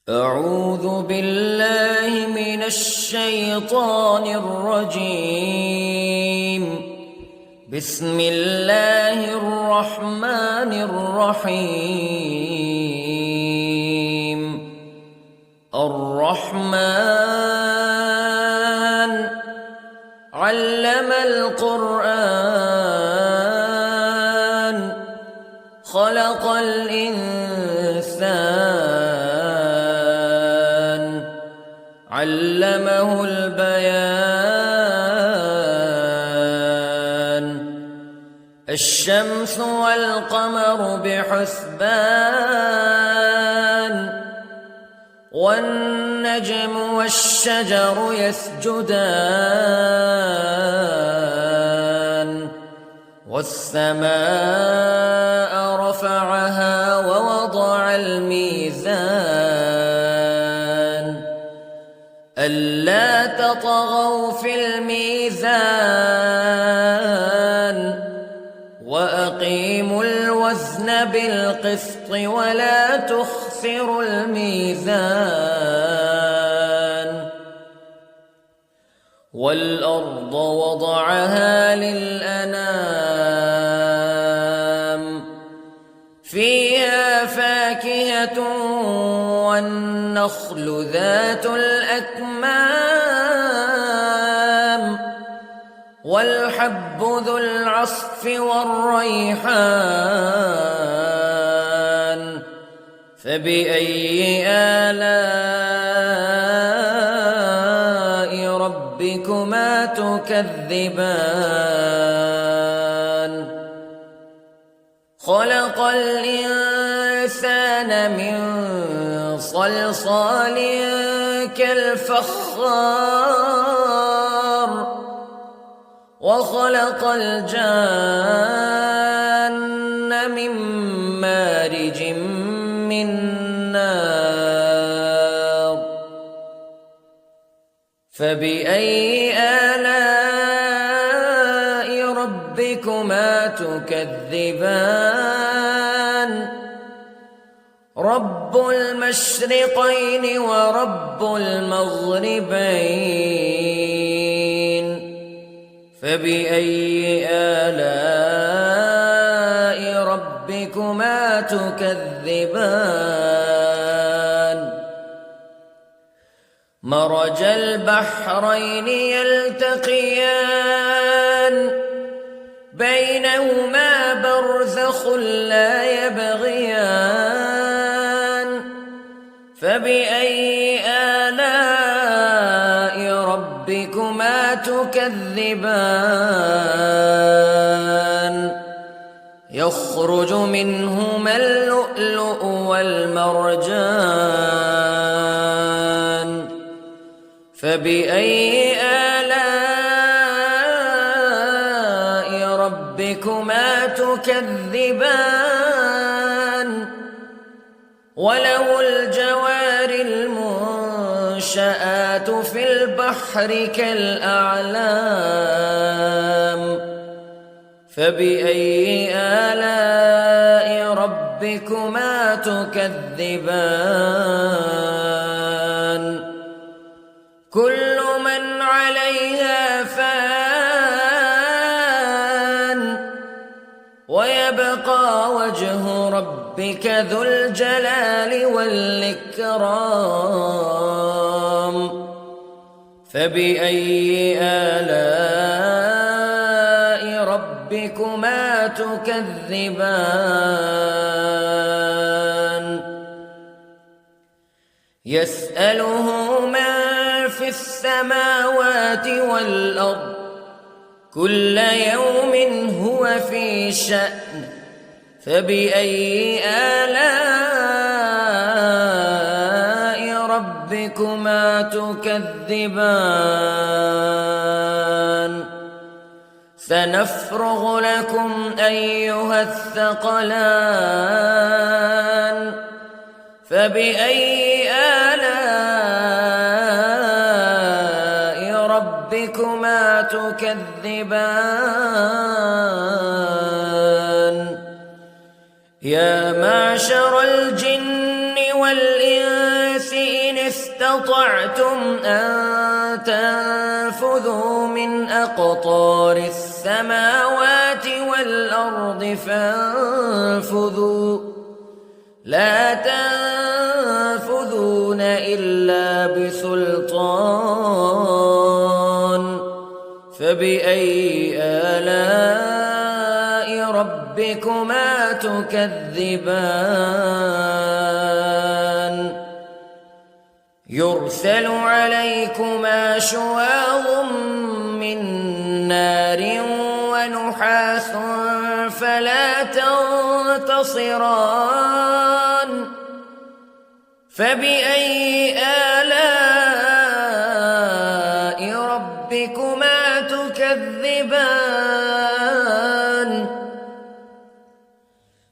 أعوذ بالله من الشيطان الرجيم. بسم الله الرحمن الرحيم. الرحمن علم القرآن خلق الإنسان علمه البيان. الشمس والقمر بحسبان والنجم والشجر يسجدان والسماء رفعها ووضع الميزان ألا تطغوا في الميزان وأقيموا الوزن بالقسط ولا تخسروا الميزان. والأرض وضعها للأنام فيها فاكهة والنخل ذات الأكمام والحب ذو العصف والريحان فبأي آلاء ربكما تكذبان. خلق الإنسان من صلصال كالفخار وخلق الجان من مارج من نار فبأي آلاء ربكما تكذبان. رب المشرقين ورب المغربين فبأي آلاء ربكما تكذبان. مرج البحرين يلتقيان بينهما برزخ لا يبغيان فبأي آلاء ربكما تكذبان. يخرج منهما اللؤلؤ والمرجان فبأي آلاء ربكما تكذبان. وله الجوار المنشآت في البحر كالأعلام فبأي آلاء ربكما تكذبان. كل من عليها فان ويبقى وجه ربك ذو الجلال والإكرام فبأي آلاء ربكما تكذبان. يسأله من في السماوات والأرض كل يوم هو في شأن فبأي آلاء ربكما تكذبان. سنفرغ لكم أيها الثقلان فبأي آلاء ربكما تكذبان. يا معشر الجن والإنس استطعتم أن تنفذوا من أقطار السماوات والأرض فانفذوا لا تنفذون إلا بسلطان فبأي آلاء ربكما تكذبان يرسل عليكما شواظ من نار ونحاس فلا تنتصران فبأي آلاء ربكما تكذبان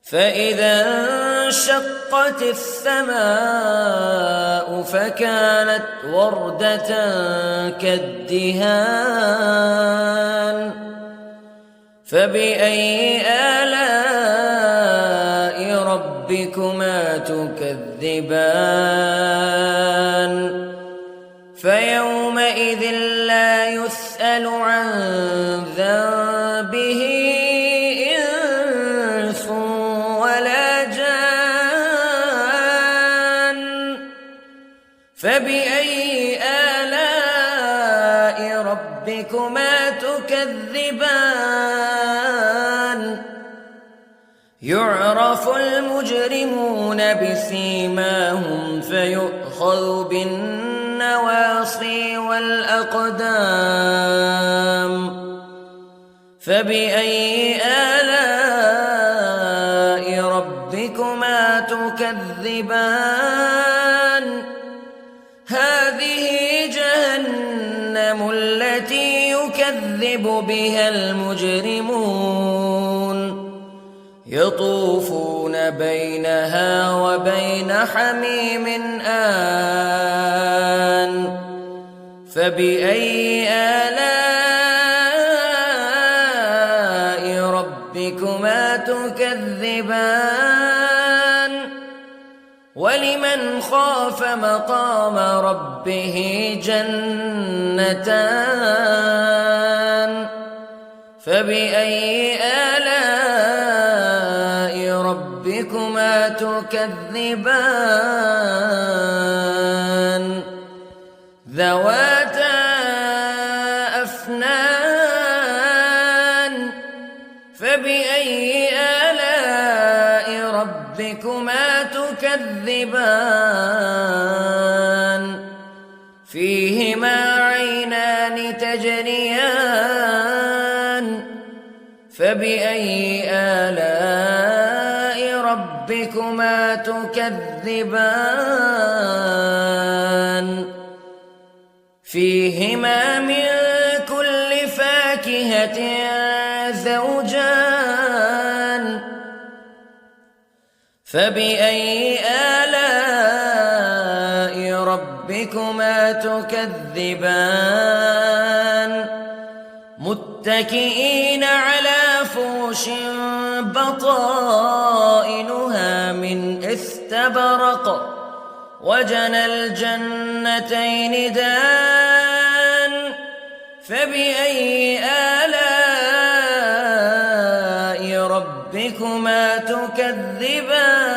فإذا انشقت السماء فكانت وردة كالدهان فبأي آلاء ربكما تكذبان فيومئذ لا يسأل عن ذنبه إنس ولا جان فبأي آلاء ربكما تكذبان يعرف المجرمون بسيماهم فيؤخذ بالنواصي والأقدام فبأي آلاء ربكما تكذبان هذه جهنم التي يكذب بها المجرمون يطوفون بينها وبين حميم آن فبأي آلاء ربكما تكذبان ولمن خاف مقام ربه جنتان فبأي آلاء ربكما تكذبان ذواتا أفنان فبأي آلاء ربكما تكذبان فيهما عينان تجريان فبأي آلاء ربكما تكذبان فيهما من كل فاكهة زوجان فبأي آلاء ربكما تكذبان متكئين على فرش بطائنها من استبرق وجنى الجنتين دان فبأي آلاء ربكما تكذبان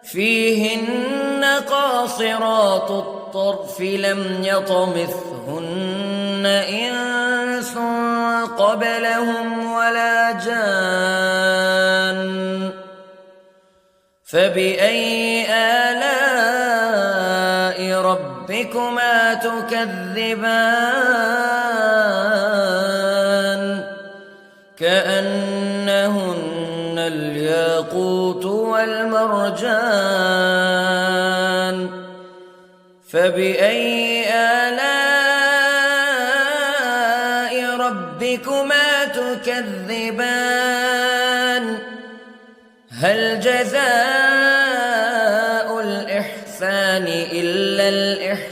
فيهن قاصرات الطرف لم يطمثهن إنس قبلهم ولا جان فبأي آلاء ربكما تكذبان كأنهن الياقوت والمرجان فبأي آلاء ربكما تكذبان هل جزاء الإحسان إلا الإحسان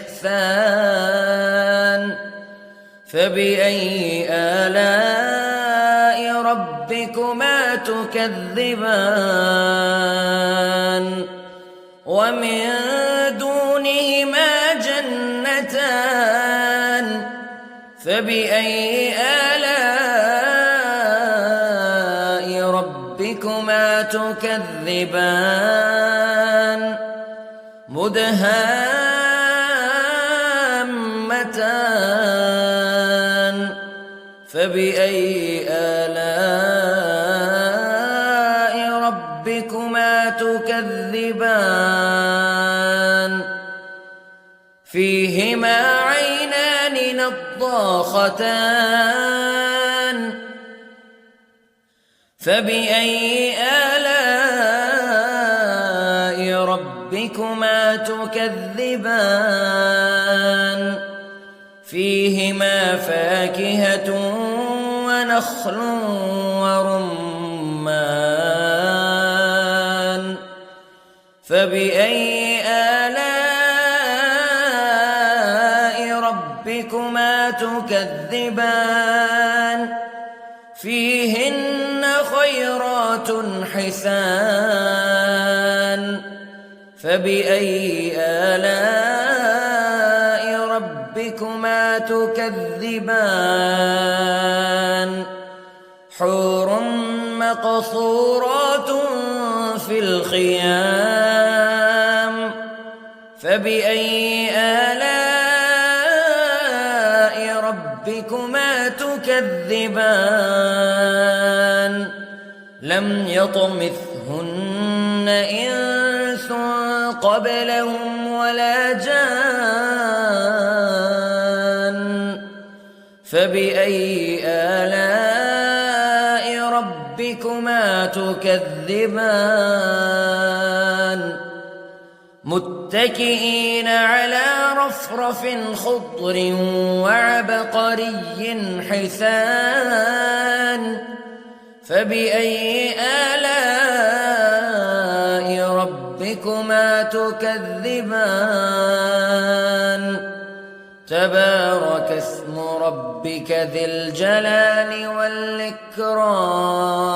فبأي آلاء ربكما تكذبان ومن دونهما جنتان فبأي آلاء ربكما تكذبان مدهامتان فبأي آلاء ربكما تكذبان فيهما عينان نضاختان فبأي آلاء ربكما تكذبان فيهما فاكهة ونخل ورمان فبأي آلاء ربكما تكذبان فيهن خيرات حسان فبأي آلاء ربكما تكذبان حور مقصورات في الخيام فبأي آلاء ربكما تكذبان لم يطمثهن إنس قبلهم ولا جان فبأي آلاء ربكما تكذبان متكئين على رفرف خضر وعبقري حسان فبأي آلاء ربكما تكذبان تبارك اسم ربك ذي الجلال والإكرام